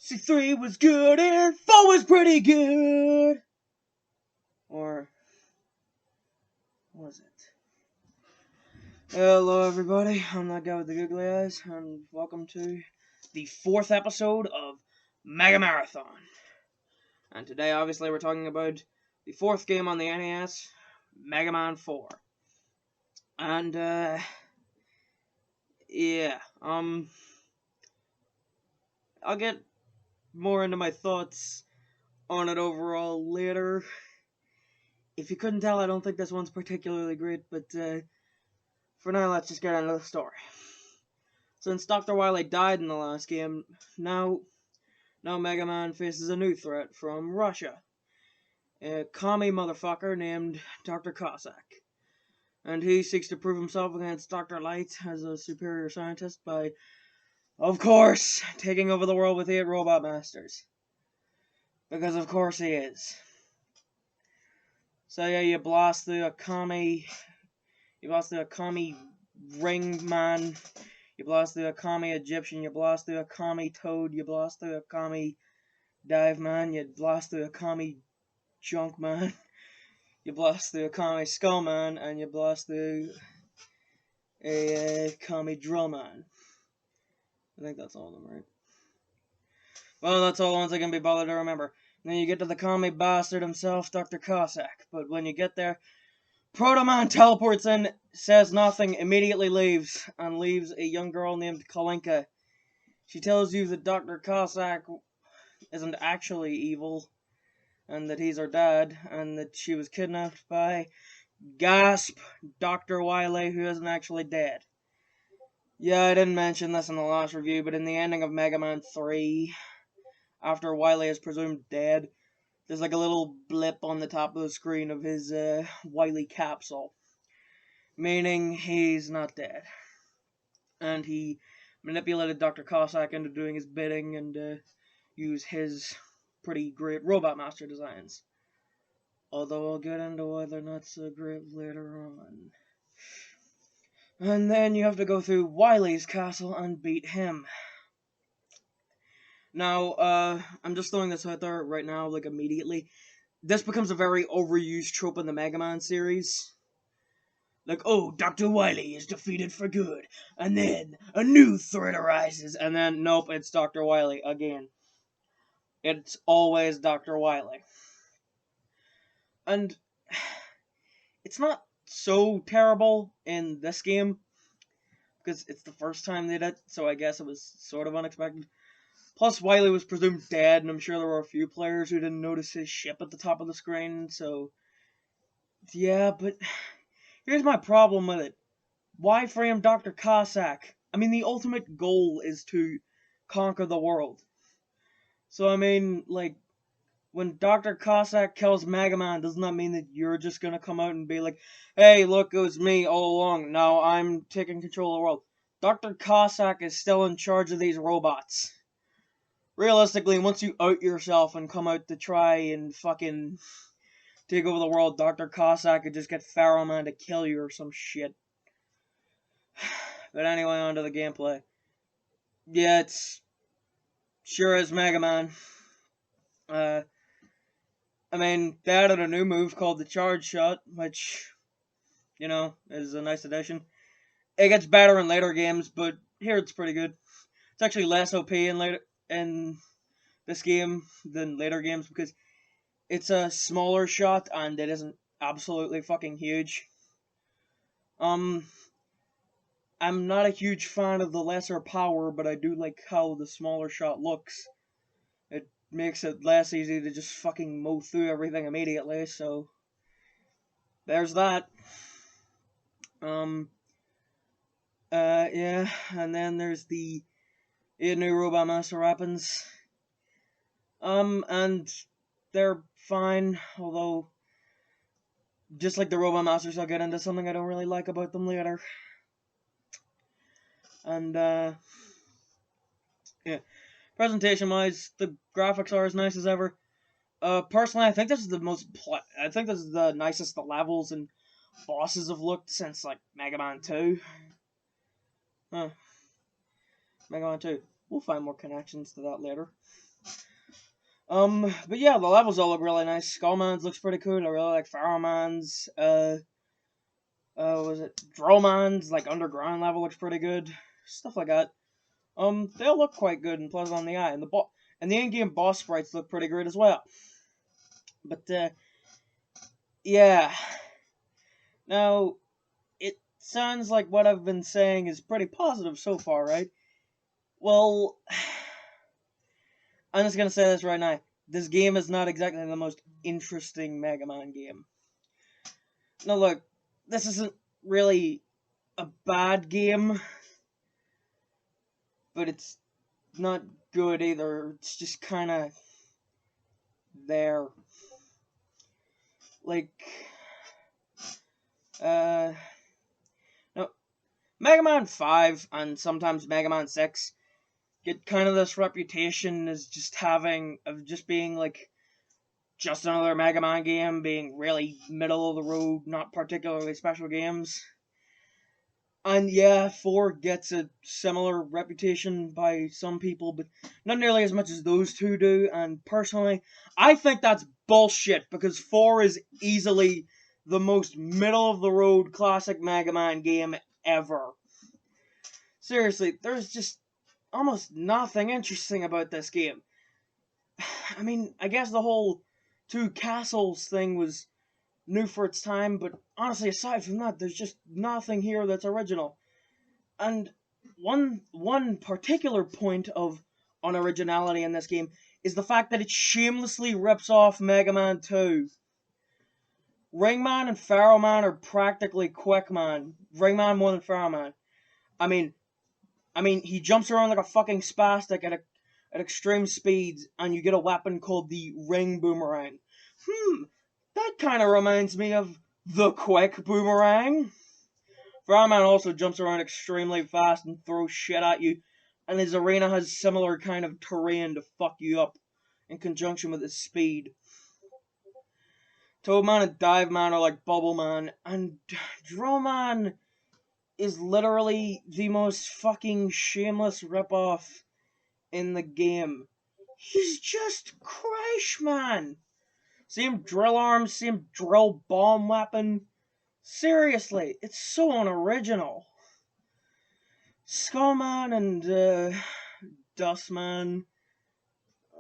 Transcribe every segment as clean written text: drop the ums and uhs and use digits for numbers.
C3 was good and 4 was pretty good. Or was it? Hello everybody, I'm that guy with the googly eyes, and welcome to the 4th episode of Mega Marathon. And today, obviously, we're talking about the 4th game on the NES, Mega Man 4. And, yeah, I'll get more into my thoughts on it overall later. If you couldn't tell, I don't think this one's particularly great, but, for now, let's just get into the story. Since Dr. Wily died in the last game, now Mega Man faces a new threat from Russia. A commie motherfucker named Dr. Cossack. And he seeks to prove himself against Dr. Light as a superior scientist by, of course, taking over the world with 8 robot masters. Because of course he is. So yeah, you blast through a commie ring man, you blast through a commie Egyptian, you blast through a commie toad, you blast through a commie dive man, you blast through a commie junk man, you blast through a commie skull man, and you blast through a commie drill man. I think that's all of them, right? Well, that's all the ones I can be bothered to remember. And then you get to the commie bastard himself, Dr. Cossack. But when you get there, Proto Man teleports in, says nothing, immediately leaves, and leaves a young girl named Kalinka. She tells you that Dr. Cossack isn't actually evil, and that he's her dad, and that she was kidnapped by, gasp, Dr. Wily, who isn't actually dead. Yeah, I didn't mention this in the last review, but in the ending of Mega Man 3, after Wily is presumed dead, there's like a little blip on the top of the screen of his Wily capsule, meaning he's not dead. And he manipulated Dr. Cossack into doing his bidding and used his pretty great Robot Master designs. Although I'll get into why they're not so great later on. And then you have to go through Wily's castle and beat him. Now, I'm just throwing this out there right now, like, immediately. This becomes a very overused trope in the Mega Man series. Like, oh, Dr. Wily is defeated for good, and then a new threat arises, and then, nope, it's Dr. Wily again. It's always Dr. Wily. And it's not so terrible in this game, because it's the first time they did it, so I guess it was sort of unexpected. Plus, Wily was presumed dead, and I'm sure there were a few players who didn't notice his ship at the top of the screen, so... yeah, but... here's my problem with it. Why frame Dr. Cossack? I mean, the ultimate goal is to conquer the world. So, I mean, like, when Dr. Cossack kills Mega Man, doesn't that mean that you're just gonna come out and be like, hey, look, it was me all along, now I'm taking control of the world. Dr. Cossack is still in charge of these robots. Realistically, once you out yourself and come out to try and fucking take over the world, Dr. Cossack could just get Pharaoh Man to kill you or some shit. But anyway, on to the gameplay. Yeah, it's sure is Mega Man. I mean, they added a new move called the Charge Shot, which, you know, is a nice addition. It gets better in later games, but here it's pretty good. It's actually less OP in this game than later games because it's a smaller shot and it isn't absolutely fucking huge. I'm not a huge fan of the lesser power, but I do like how the smaller shot looks. It makes it less easy to just fucking mow through everything immediately, so there's that. Yeah, and then there's the 8 new Robot Master weapons. And they're fine, although, just like the Robot Masters, I'll get into something I don't really like about them later. And, yeah. Presentation-wise, the graphics are as nice as ever. Personally, I think this is the nicest the levels and bosses have looked since, like, Mega Man 2. Huh. Mega Man 2. we'll find more connections to that later. But yeah, the levels all look really nice. Skullman's looks pretty cool. I really like Pharaohman's. Was it Drillman's, like, underground level looks pretty good. Stuff like that. They all look quite good and pleasant on the eye. And the in-game boss sprites look pretty great as well. But, yeah. Now, it sounds like what I've been saying is pretty positive so far, right? Well, I'm just gonna say this right now. This game is not exactly the most interesting Mega Man game. Now look, this isn't really a bad game, but it's not good either. It's just kind of there. Like, no, Mega Man 5 and sometimes Mega Man 6 get kind of this reputation as just being like just another Mega Man game, being really middle of the road, not particularly special games. And yeah, 4 gets a similar reputation by some people, but not nearly as much as those two do, and personally, I think that's bullshit, because 4 is easily the most middle-of-the-road classic Mega Man game ever. Seriously, there's just almost nothing interesting about this game. I mean, I guess the whole 2 castles thing was new for its time, but honestly, aside from that, there's just nothing here that's original. And one particular point of unoriginality in this game is the fact that it shamelessly rips off Mega Man 2. Ringman and Pharaohman are practically Quickman. Ringman more than Pharaohman. I mean, he jumps around like a fucking spastic at extreme speeds, and you get a weapon called the Ring Boomerang. That kind of reminds me of the Quick Boomerang. Pharaohman also jumps around extremely fast and throws shit at you, and his arena has similar kind of terrain to fuck you up in conjunction with his speed. Toadman and Diveman are like Bubbleman, and Drillman is literally the most fucking shameless ripoff in the game. He's just Crash Man. Same drill arm, same drill bomb weapon. Seriously, it's so unoriginal. Skullman and Dustman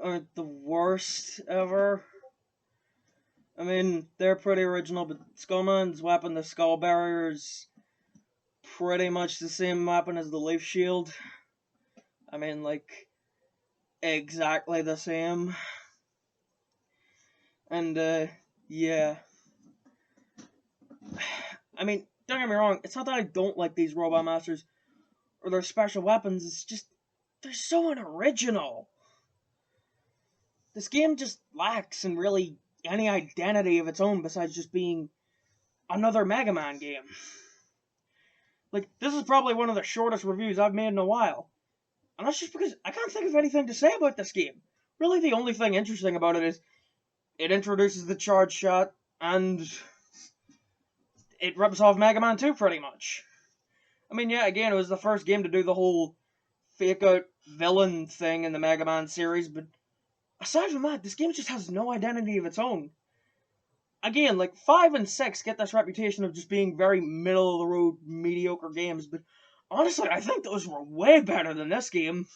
aren't the worst ever. I mean, they're pretty original, but Skullman's weapon, the Skull Barrier, is pretty much the same weapon as the Leaf Shield. I mean, like, exactly the same. And, yeah. I mean, don't get me wrong, it's not that I don't like these Robot Masters or their special weapons, it's just, they're so unoriginal. This game just lacks in really any identity of its own besides just being another Mega Man game. Like, this is probably one of the shortest reviews I've made in a while. And that's just because I can't think of anything to say about this game. Really, the only thing interesting about it is it introduces the charge shot, and it rips off Mega Man 2 pretty much. I mean, yeah, again, it was the first game to do the whole fake-out villain thing in the Mega Man series, but aside from that, this game just has no identity of its own. Again, like, 5 and 6 get this reputation of just being very middle-of-the-road, mediocre games, but honestly, I think those were way better than this game.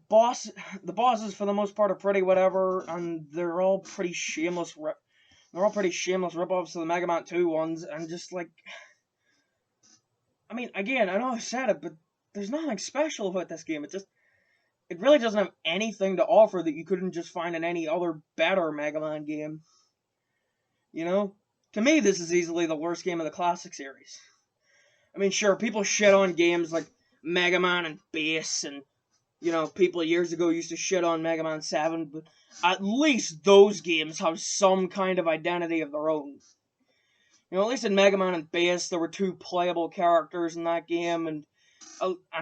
The bosses, for the most part, are pretty whatever, and they're all pretty shameless rip-offs of the Mega Man 2 ones, and just, like, I mean, again, I know I said it, but there's nothing special about this game. It really doesn't have anything to offer that you couldn't just find in any other better Mega Man game. You know? To me, this is easily the worst game of the classic series. I mean, sure, people shit on games like Mega Man and Bass, and, you know, people years ago used to shit on Mega Man 7, but at least those games have some kind of identity of their own. You know, at least in Mega Man and Bass, there were 2 playable characters in that game, and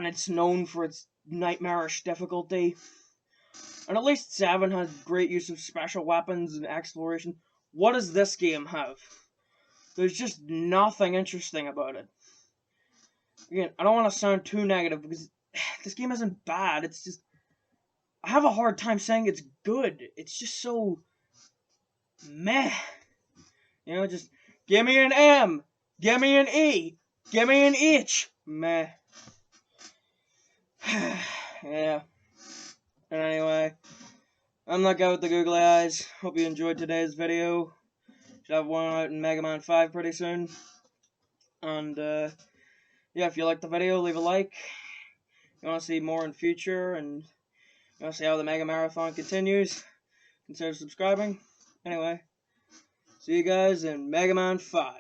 it's known for its nightmarish difficulty. And at least 7 has great use of special weapons and exploration. What does this game have? There's just nothing interesting about it. Again, I don't want to sound too negative, because this game isn't bad. It's just I have a hard time saying it's good. It's just so meh. You know, just give me an M, give me an E, give me an H. Meh. Yeah. And anyway, I'm that guy with the googly eyes. Hope you enjoyed today's video. Should have one out in Mega Man 5 pretty soon. And yeah, if you liked the video, leave a like. If you want to see more in future, and you want to see how the Mega Marathon continues, consider subscribing. Anyway, see you guys in Mega Man 5.